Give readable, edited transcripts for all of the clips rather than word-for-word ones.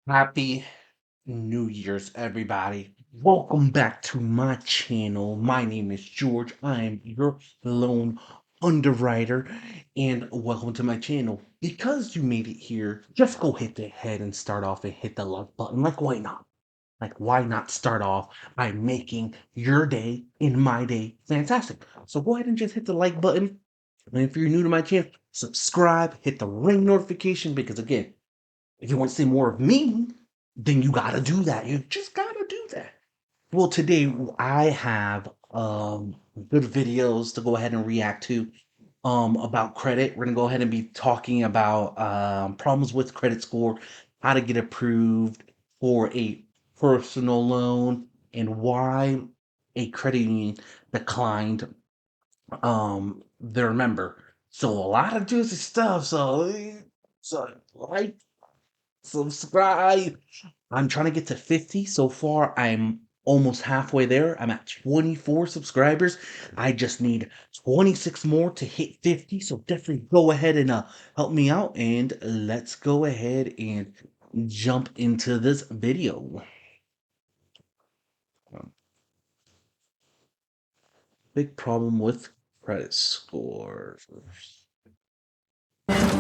Happy New Year's, everybody. Welcome back to my channel. My name is George. I am your loan underwriter, and welcome to my channel. Because you made it here, just go ahead and start off and hit the like button. Like, why not? Like, why not start off by making your day and my day fantastic? So go ahead and just hit the like button. And if you're new to my channel, subscribe, hit the ring notification because again, if you want to see more of me, then you gotta do that. You just gotta do that. Well, today I have good videos to go ahead and react to about credit. We're gonna go ahead and be talking about problems with credit score, how to get approved for a personal loan, and why a credit union declined their member. So a lot of juicy stuff. So like subscribe. I'm trying to get to 50 so far. I'm almost halfway there. I'm at 24 subscribers. I just need 26 more to hit 50. So definitely go ahead and help me out. And let's go ahead and jump into this video. Big problem with credit scores. That's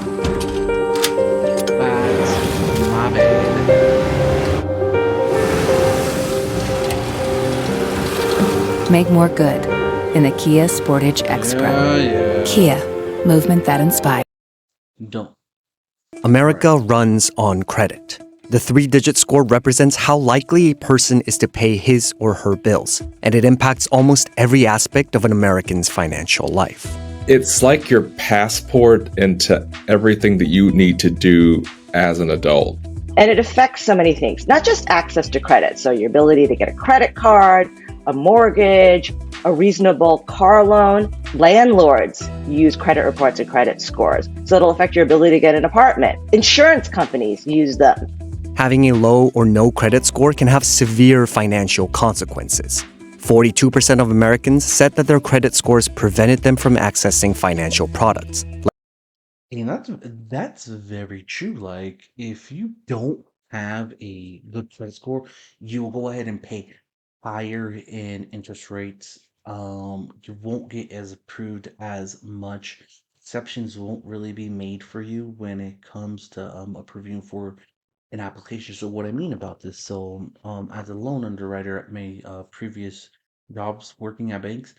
my bad. Make more good in the Kia Sportage X-Pro. Kia, movement that inspires. Don't. America runs on credit. The three-digit score represents how likely a person is to pay his or her bills, and it impacts almost every aspect of an American's financial life. It's like your passport into everything that you need to do as an adult. And it affects so many things, not just access to credit. So your ability to get a credit card, a mortgage, a reasonable car loan. Landlords use credit reports and credit scores. So it'll affect your ability to get an apartment. Insurance companies use them. Having a low or no credit score can have severe financial consequences. 42% of Americans said that their credit scores prevented them from accessing financial products. And that's very true. Like, if you don't have a good credit score, you will go ahead and pay higher in interest rates. You won't get as approved as much. Exceptions won't really be made for you when it comes to approving for an application. So what I mean about this, so as a loan underwriter at my previous jobs working at banks,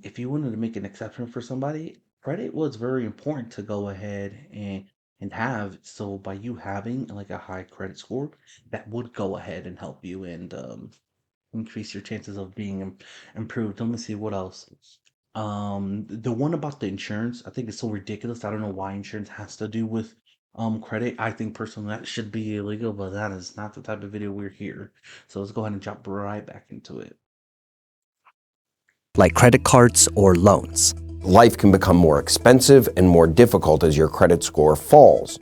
if you wanted to make an exception for somebody, credit was very important to go ahead and have. So by you having like a high credit score, that would go ahead and help you and increase your chances of being improved. Let me see what else. The one about the insurance, I think it's so ridiculous. I don't know why insurance has to do with credit. I think personally that should be illegal, but that is not the type of video we're here. So let's go ahead and jump right back into it. Like credit cards or loans. Life can become more expensive and more difficult as your credit score falls.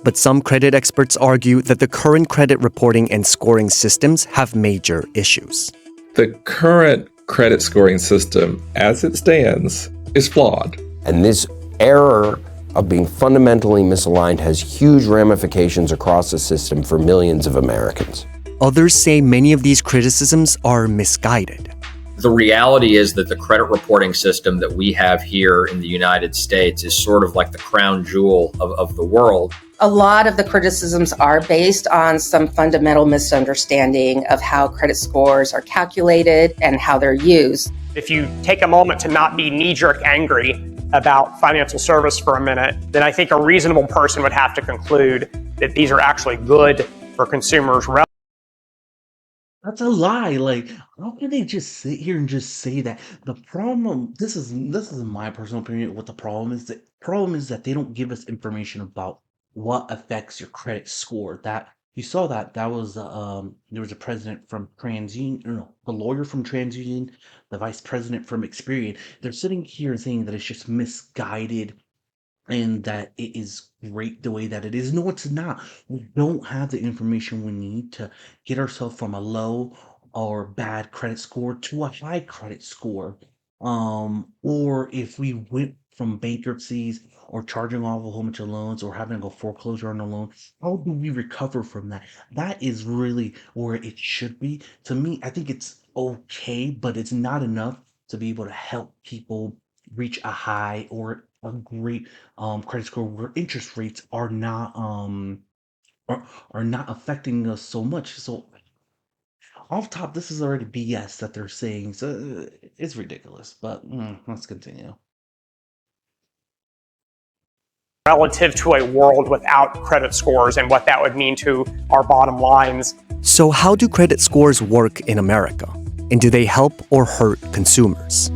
But some credit experts argue that the current credit reporting and scoring systems have major issues. The current credit scoring system, as it stands, is flawed. And this error of being fundamentally misaligned has huge ramifications across the system for millions of Americans. Others say many of these criticisms are misguided. The reality is that the credit reporting system that we have here in the United States is sort of like the crown jewel of the world. A lot of the criticisms are based on some fundamental misunderstanding of how credit scores are calculated and how they're used. If you take a moment to not be knee-jerk angry about financial service for a minute, then I think a reasonable person would have to conclude that these are actually good for consumers. That's a lie. Like, how can they just sit here and just say that? The problem, this is my personal opinion. What the problem is that they don't give us information about what affects your credit score. That you saw that was there was a president from TransUnion, no, the lawyer from TransUnion, the vice president from Experian. They're sitting here and saying that it's just misguided and that it is great the way that it is. No, it's not. We don't have the information we need to get ourselves from a low or bad credit score to a high credit score. Or if we went from bankruptcies or charging off a whole bunch of loans or having to go foreclosure on a loan. How do we recover from that? That is really where it should be. To me, I think it's okay, but it's not enough to be able to help people reach a high or a great credit score where interest rates are not affecting us so much. So off top, this is already BS that they're saying. So it's ridiculous. But let's continue. Relative to a world without credit scores and what that would mean to our bottom lines. So, how do credit scores work in America? And do they help or hurt consumers?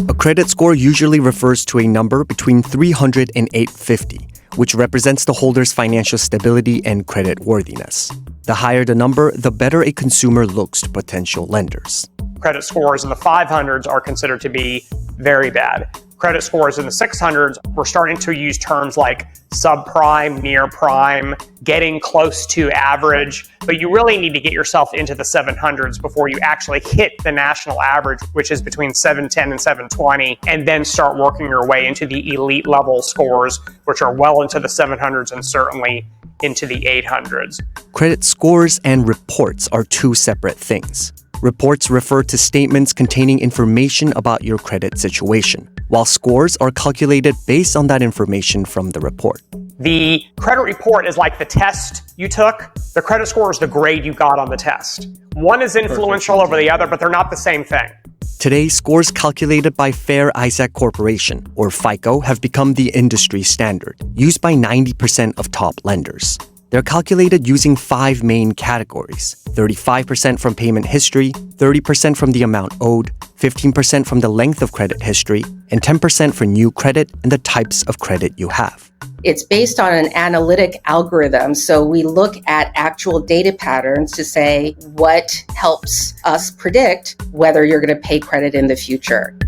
A credit score usually refers to a number between 300 and 850, which represents the holder's financial stability and credit worthiness. The higher the number, the better a consumer looks to potential lenders. Credit scores in the 500s are considered to be very bad. Credit scores in the 600s, we're starting to use terms like subprime, near prime, getting close to average, but you really need to get yourself into the 700s before you actually hit the national average, which is between 710 and 720, and then start working your way into the elite level scores, which are well into the 700s and certainly into the 800s. Credit scores and reports are two separate things. Reports refer to statements containing information about your credit situation, while scores are calculated based on that information from the report. The credit report is like the test you took. The credit score is the grade you got on the test. One is influential over the other, but they're not the same thing. Today, scores calculated by Fair Isaac Corporation, or FICO, have become the industry standard, used by 90% of top lenders. They're calculated using 5 main categories: 35% from payment history, 30% from the amount owed, 15% from the length of credit history, and 10% for new credit and the types of credit you have. It's based on an analytic algorithm, so we look at actual data patterns to say what helps us predict whether you're going to pay credit in the future.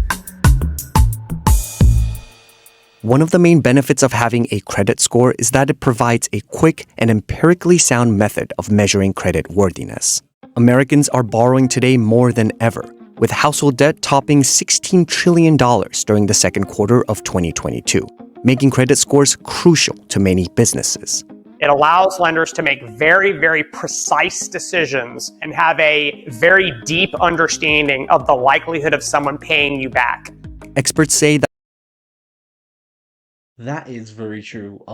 One of the main benefits of having a credit score is that it provides a quick and empirically sound method of measuring credit worthiness. Americans are borrowing today more than ever, with household debt topping $16 trillion during the second quarter of 2022, making credit scores crucial to many businesses. It allows lenders to make very, very precise decisions and have a very deep understanding of the likelihood of someone paying you back. Experts say that That is very true.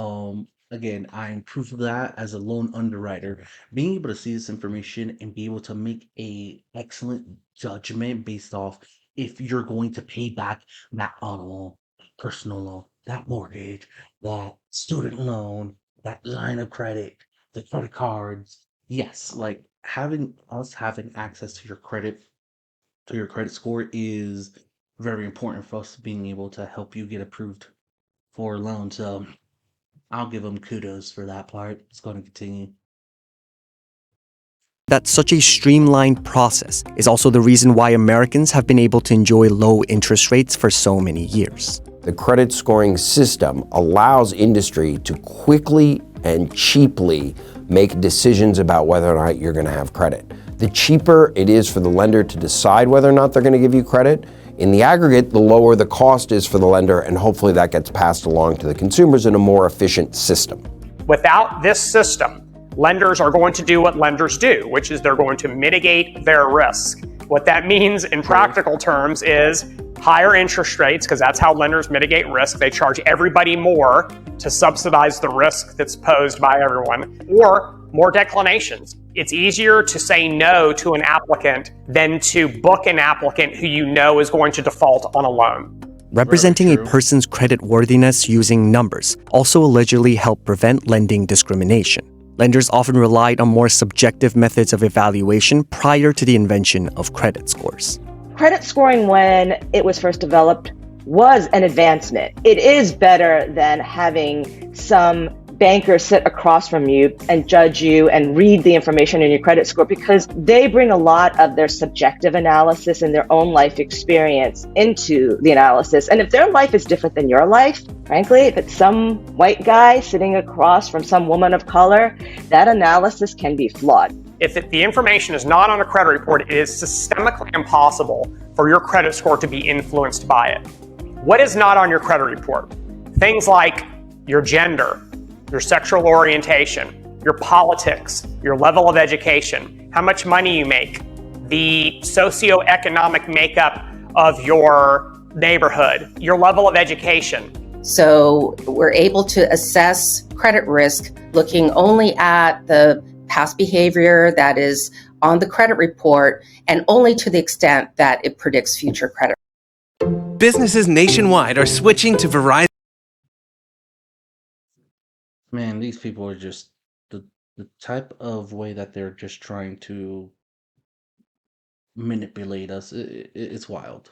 Again, I'm proof of that as a loan underwriter. Being able to see this information and be able to make a excellent judgment based off if you're going to pay back that auto loan, personal loan, that mortgage, that student loan, that line of credit, the credit cards. Yes, like having access to your credit score is very important for us being able to help you get approved for a loan. So I'll give them kudos for that part. It's going to continue. that such a streamlined process is also the reason why Americans have been able to enjoy low interest rates for so many years. The credit scoring system allows industry to quickly and cheaply make decisions about whether or not you're going to have credit. The cheaper it is for the lender to decide whether or not they're going to give you credit, in the aggregate, the lower the cost is for the lender, and hopefully that gets passed along to the consumers in a more efficient system. Without this system, lenders are going to do what lenders do, which is they're going to mitigate their risk. What that means in practical terms is higher interest rates, because that's how lenders mitigate risk. They charge everybody more to subsidize the risk that's posed by everyone, or more declinations. It's easier to say no to an applicant than to book an applicant who you know is going to default on a loan. Representing a person's credit worthiness using numbers also allegedly helped prevent lending discrimination. Lenders often relied on more subjective methods of evaluation prior to the invention of credit scores. Credit scoring, when it was first developed, was an advancement. It is better than having some banker sit across from you and judge you and read the information in your credit score, because they bring a lot of their subjective analysis and their own life experience into the analysis. And if their life is different than your life, frankly, if it's some white guy sitting across from some woman of color, that analysis can be flawed. if the information is not on a credit report, it is systemically impossible for your credit score to be influenced by it. What is not on your credit report? Things like your gender, your sexual orientation, your politics, your level of education, how much money you make, the socioeconomic makeup of your neighborhood, your level of education. So we're able to assess credit risk looking only at the past behavior that is on the credit report and only to the extent that it predicts future credit. Businesses nationwide are switching to Verizon. Man, these people are just the type of way that they're just trying to manipulate us. It's wild.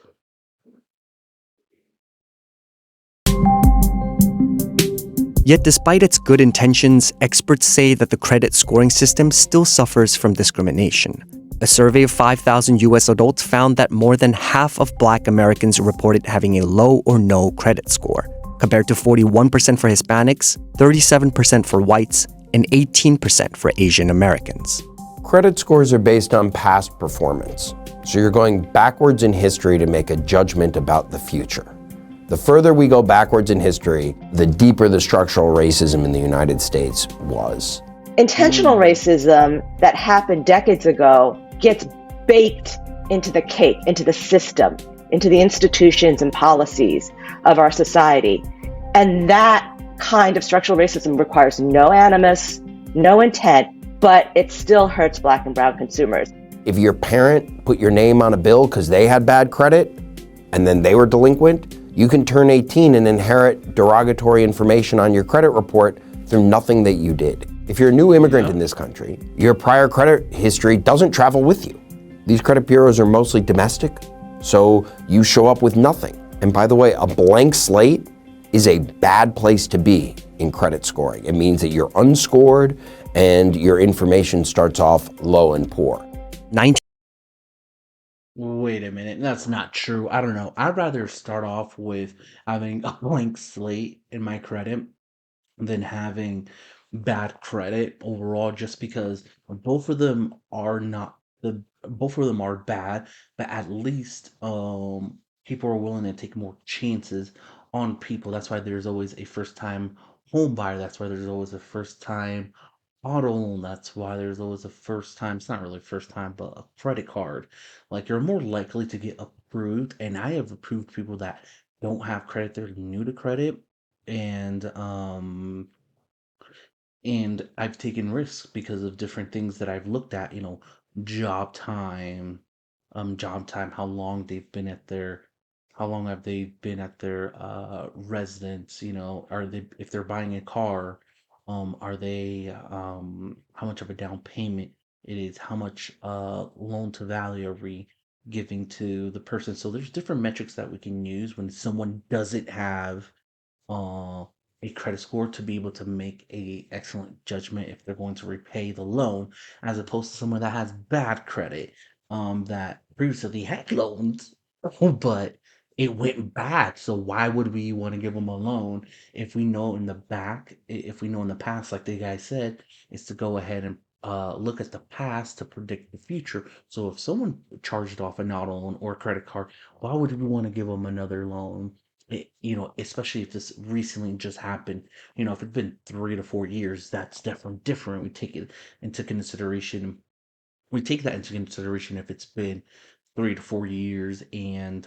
Yet despite its good intentions, experts say that the credit scoring system still suffers from discrimination. A survey of 5,000 US adults found that more than half of Black Americans reported having a low or no credit score, compared to 41% for Hispanics, 37% for whites, and 18% for Asian Americans. Credit scores are based on past performance, so you're going backwards in history to make a judgment about the future. The further we go backwards in history, the deeper the structural racism in the United States was. Intentional racism that happened decades ago gets baked into the cake, into the system, into the institutions and policies of our society. And that kind of structural racism requires no animus, no intent, but it still hurts Black and brown consumers. If your parent put your name on a bill because they had bad credit and then they were delinquent, you can turn 18 and inherit derogatory information on your credit report through nothing that you did. If you're a new immigrant in this country, your prior credit history doesn't travel with you. These credit bureaus are mostly domestic, so you show up with nothing. And by the way, a blank slate is a bad place to be in credit scoring. It means that you're unscored and your information starts off low and poor. Wait a minute, that's not true. I don't know. I'd rather start off with having a blank slate in my credit than having bad credit overall, just because both of them are bad, but at least people are willing to take more chances on people. That's why there's always a first time home buyer. That's why there's always a first time auto loan. That's why there's always a first time, it's not really first time, but a credit card. Like, you're more likely to get approved, and I have approved people that don't have credit, they're new to credit, and I've taken risks because of different things that I've looked at, job time, how long they've been at their how long have they been at their residence, are they, if they're buying a car, are they how much of a down payment it is, how much loan to value are we giving to the person. So there's different metrics that we can use when someone doesn't have a credit score to be able to make a excellent judgment if they're going to repay the loan, as opposed to someone that has bad credit, that previously had loans, but it went bad. So why would we want to give them a loan if we know in the past, like the guy said, is to go ahead and look at the past to predict the future. So if someone charged off an auto loan or a credit card, why would we want to give them another loan? Especially if this recently just happened. If it's been 3 to 4 years, that's definitely different. We take that into consideration if it's been 3 to 4 years and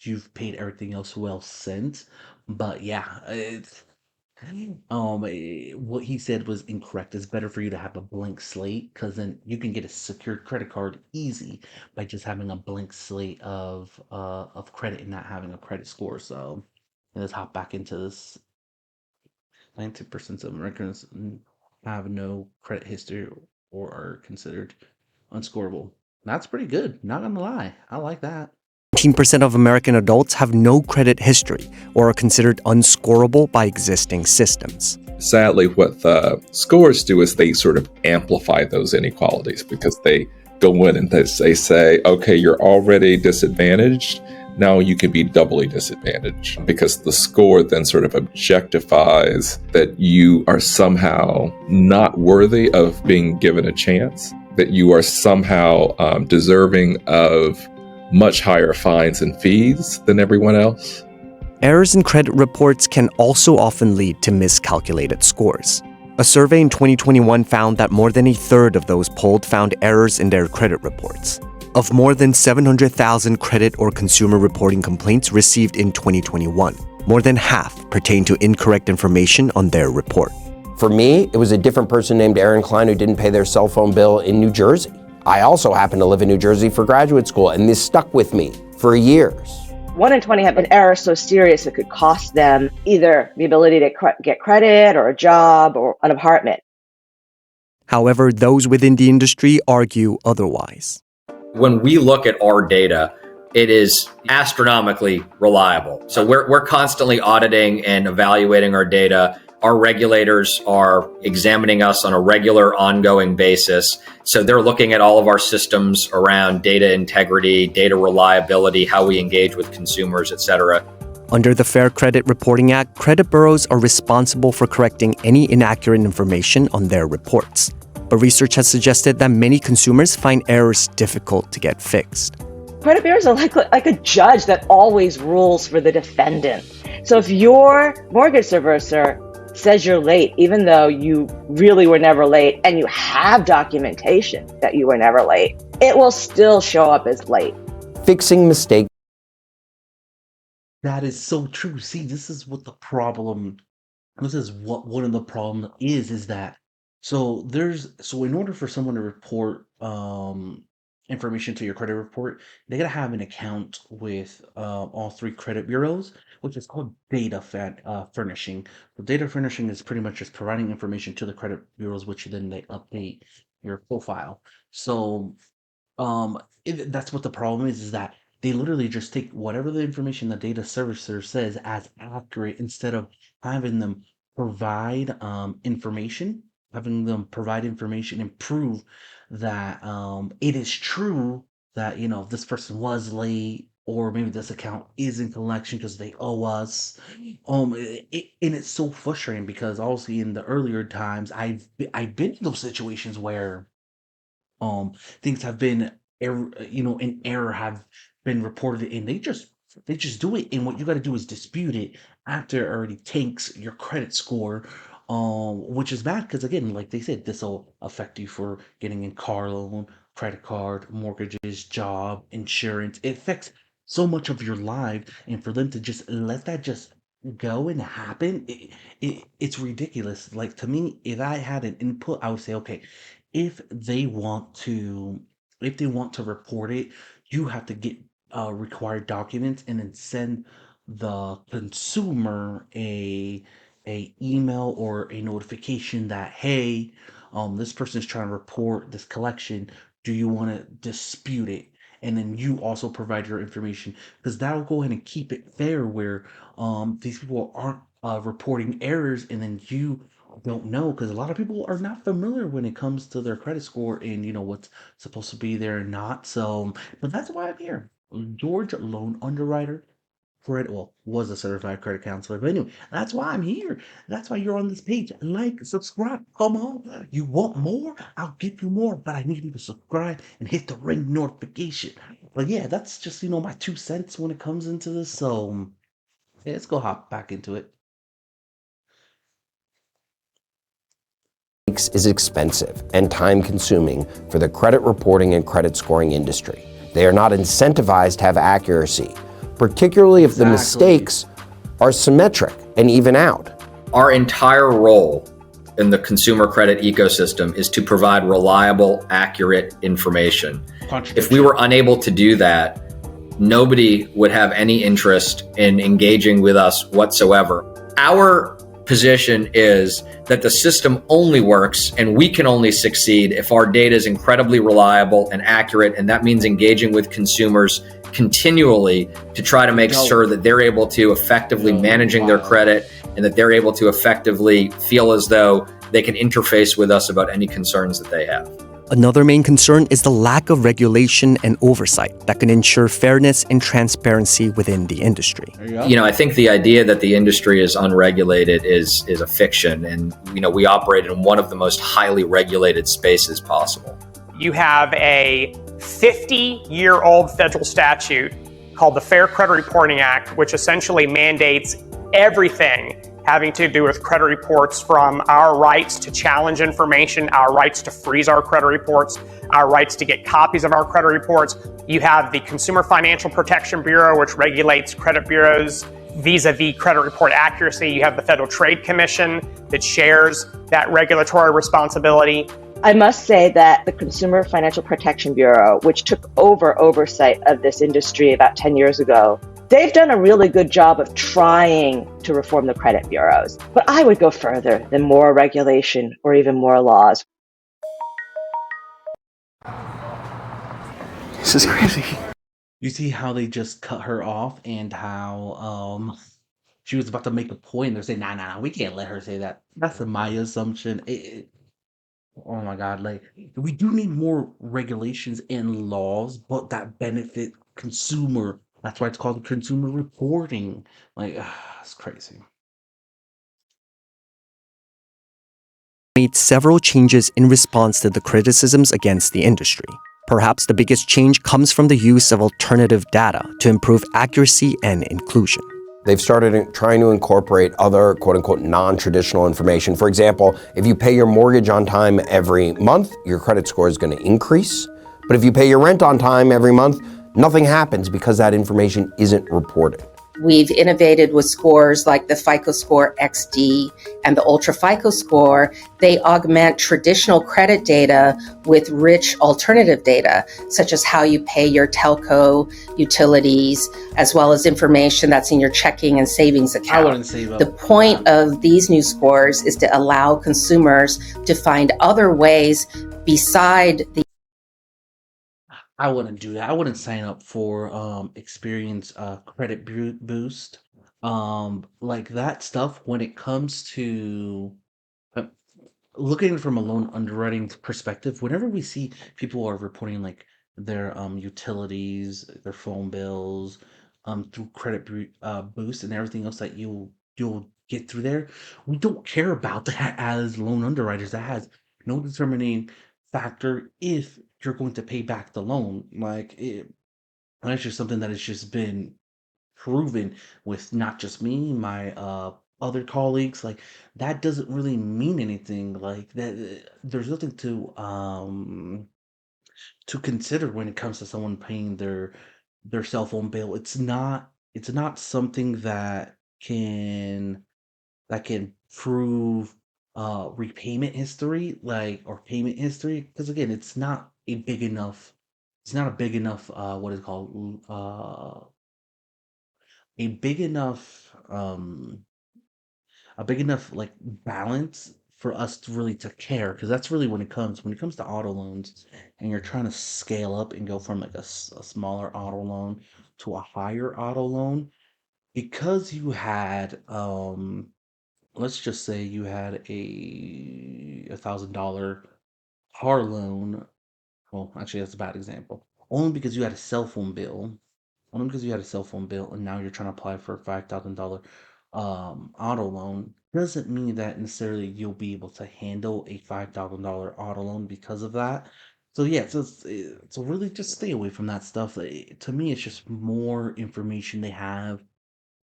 you've paid everything else well since. But yeah, it's what he said was incorrect. It's better for you to have a blank slate, because then you can get a secured credit card easy by just having a blank slate of credit and not having a credit score. So let's hop back into this. 90% of Americans have no credit history or are considered unscorable. That's pretty good, not gonna lie. I like that. 19% of American adults have no credit history or are considered unscorable by existing systems. Sadly, what the scores do is they sort of amplify those inequalities, because they go in and they say, okay, you're already disadvantaged. Now you can be doubly disadvantaged, because the score then sort of objectifies that you are somehow not worthy of being given a chance. that you are somehow deserving of much higher fines and fees than everyone else? Errors in credit reports can also often lead to miscalculated scores. A survey in 2021 found that more than a third of those polled found errors in their credit reports. Of more than 700,000 credit or consumer reporting complaints received in 2021, more than half pertain to incorrect information on their report. For me, it was a different person named Aaron Klein who didn't pay their cell phone bill in New Jersey. I also happened to live in New Jersey for graduate school, and this stuck with me for years. 1 in 20 have an error so serious it could cost them either the ability to get credit or a job or an apartment. However, those within the industry argue otherwise. When we look at our data, it is astronomically reliable. So we're constantly auditing and evaluating our data. Our regulators are examining us on a regular, ongoing basis. So they're looking at all of our systems around data integrity, data reliability, how we engage with consumers, et cetera. Under the Fair Credit Reporting Act, credit bureaus are responsible for correcting any inaccurate information on their reports. But research has suggested that many consumers find errors difficult to get fixed. Credit bureaus are like a judge that always rules for the defendant. So if your mortgage servicer says you're late, even though you really were never late, and you have documentation that you were never late, it will still show up as late. Fixing mistakes. That is so true. See, this is what the problem, this is what one of the problems is that, so in order for someone to report information to your credit report, they gotta have an account with all three credit bureaus, which is called data furnishing. So data furnishing is pretty much just providing information to the credit bureaus, which then they update your profile. So that's what the problem is that they literally just take whatever the information the data servicer says as accurate instead of having them provide information and prove that it is true that, you know, this person was late, or maybe this account is in collection because they owe us. And it's so frustrating because obviously in the earlier times I've been in those situations where things have been in error have been reported, and they just do it, and what you got to do is dispute it after it already tanks your credit score, which is bad because, again, like they said, this will affect you for getting a car loan, credit card, mortgages, job, insurance. It affects so much of your life, and for them to just let that just go and happen, it's ridiculous. Like, to me, if I had an input, I would say, okay, if they want to report it, you have to get required documents and then send the consumer a email or a notification that, hey, this person is trying to report this collection. Do you want to dispute it? And then you also provide your information, because that'll go ahead and keep it fair where these people aren't reporting errors and then you don't know, because a lot of people are not familiar when it comes to their credit score and what's supposed to be there and not. So, but that's why I'm here. George, loan underwriter, was a certified credit counselor. But anyway, that's why I'm here. That's why you're on this page. Like, subscribe, come on. You want more? I'll give you more, but I need you to subscribe and hit the ring notification. But yeah, that's just my 2 cents when it comes into this. So yeah, let's go hop back into it. Is expensive and time-consuming for the credit reporting and credit scoring industry. They are not incentivized to have accuracy, particularly if the mistakes are symmetric and even out. Our entire role in the consumer credit ecosystem is to provide reliable, accurate information. If we were unable to do that, nobody would have any interest in engaging with us whatsoever. Our position is that the system only works and we can only succeed if our data is incredibly reliable and accurate, and that means engaging with consumers continually to try to make sure that they're able to effectively managing their credit and that they're able to effectively feel as though they can interface with us about any concerns that they have. Another main concern is the lack of regulation and oversight that can ensure fairness and transparency within the industry. I think the idea that the industry is unregulated is a fiction, and we operate in one of the most highly regulated spaces possible. you have a 50-year-old federal statute called the Fair Credit Reporting Act, which essentially mandates everything having to do with credit reports, from our rights to challenge information, our rights to freeze our credit reports, our rights to get copies of our credit reports. You have the Consumer Financial Protection Bureau, which regulates credit bureaus vis-a-vis credit report accuracy. You have the Federal Trade Commission that shares that regulatory responsibility. I must say that the Consumer Financial Protection Bureau, which took over oversight of this industry about 10 years ago, they've done a really good job of trying to reform the credit bureaus. But I would go further than more regulation or even more laws. This is crazy. You see how they just cut her off, and how she was about to make a point. They're saying, nah, we can't let her say that. That's my assumption. Oh my God, like, we do need more regulations and laws, but that benefit consumer. That's why it's called consumer reporting. Like, it's crazy. Made several changes in response to the criticisms against the industry. Perhaps the biggest change comes from the use of alternative data to improve accuracy and inclusion. They've started trying to incorporate other quote-unquote non-traditional information. For example, if you pay your mortgage on time every month, your credit score is going to increase. But if you pay your rent on time every month, nothing happens because that information isn't reported. We've innovated with scores like the FICO Score XD and the Ultra FICO Score. They augment traditional credit data with rich alternative data, such as how you pay your telco utilities, as well as information that's in your checking and savings account. I wouldn't save up. The point of these new scores is to allow consumers to find other ways beside the I wouldn't do that. I wouldn't sign up for Experience Credit Boost. Like that stuff when it comes to looking from a loan underwriting perspective. Whenever we see people are reporting like their utilities, their phone bills, through Credit Boost and everything else that you'll get through there, we don't care about that as loan underwriters. That has no determining factor if you're going to pay back the loan. That's just something that has just been proven with not just me, my other colleagues. Like, that doesn't really mean anything. Like that, there's nothing to consider when it comes to someone paying their cell phone bill. It's not something that can prove repayment history, like, or payment history, because again, it's not a big enough what is it called, a big enough like balance for us to really to care, because that's really when it comes to auto loans, and you're trying to scale up and go from like a smaller auto loan to a higher auto loan, because you had let's just say you had a $1,000 car loan. Well, actually, that's a bad example. Only because you had a cell phone bill. Only because you had a cell phone bill, and now you're trying to apply for a $5,000 auto loan, doesn't mean that necessarily you'll be able to handle a $5,000 auto loan because of that. So yeah, so really just stay away from that stuff. To me, it's just more information they have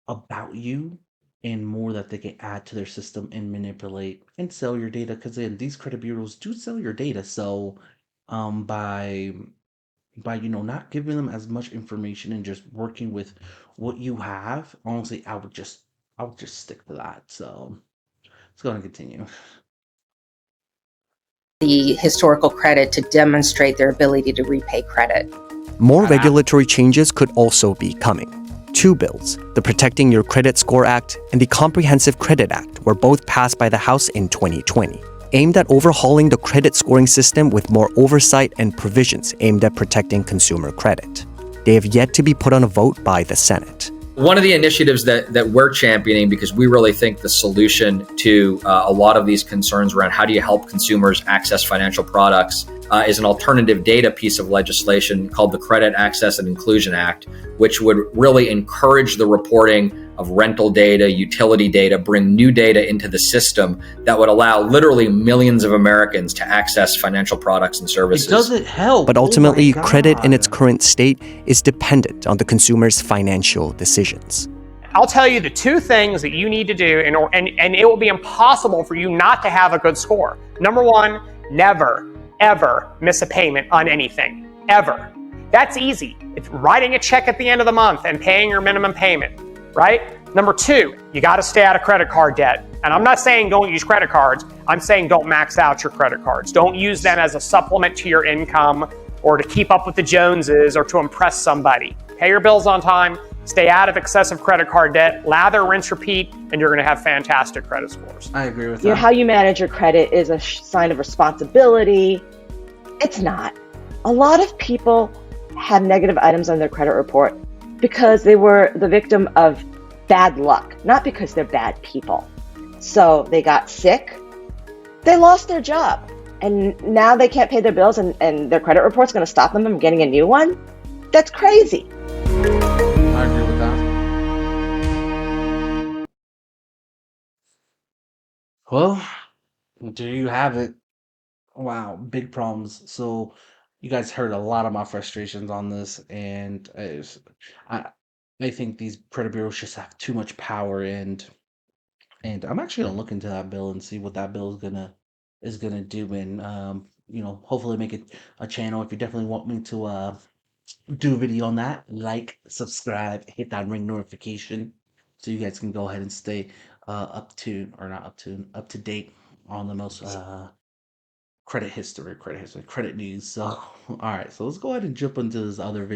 about you, and more that they can add to their system and manipulate and sell your data. Because then these credit bureaus do sell your data. So by not giving them as much information and just working with what you have, honestly, I would just stick to that. So let's go and continue. the historical credit to demonstrate their ability to repay credit. More regulatory changes could also be coming. Two bills, the Protecting Your Credit Score Act and the Comprehensive Credit Act, were both passed by the House in 2020, aimed at overhauling the credit scoring system with more oversight and provisions aimed at protecting consumer credit. They have yet to be put on a vote by the Senate. One of the initiatives that we're championing, because we really think the solution to a lot of these concerns around how do you help consumers access financial products is an alternative data piece of legislation called the Credit Access and Inclusion Act, which would really encourage the reporting of rental data, utility data, bring new data into the system that would allow literally millions of Americans to access financial products and services. It doesn't help. But ultimately, Oh my credit in its God. current state is dependent on the consumer's financial decisions. I'll tell you the two things that you need to do, and it will be impossible for you not to have a good score. Number one, never, ever miss a payment on anything, ever. That's easy. It's writing a check at the end of the month and paying your minimum payment, right? Number two, you got to stay out of credit card debt. And I'm not saying don't use credit cards. I'm saying don't max out your credit cards. Don't use them as a supplement to your income or to keep up with the Joneses or to impress somebody. Pay your bills on time. Stay out of excessive credit card debt, lather, rinse, repeat, and you're going to have fantastic credit scores. I agree with You know, that. how you manage your credit is a sign of responsibility. It's not. A lot of people have negative items on their credit report because they were the victim of bad luck, not because they're bad people. So they got sick, they lost their job, and now they can't pay their bills, and their credit report's going to stop them from getting a new one? That's crazy. I agree with that. Well, there you have it. Wow, big problems. So you guys heard a lot of my frustrations on this, and I I think these credit bureaus just have too much power, and I'm actually gonna look into that bill and see what that bill is gonna do, and hopefully make it a channel. If you definitely want me to do a video on that, like, subscribe, hit that ring notification, so you guys can go ahead and stay up to date on the most credit news. So all right, so let's go ahead and jump into this other video.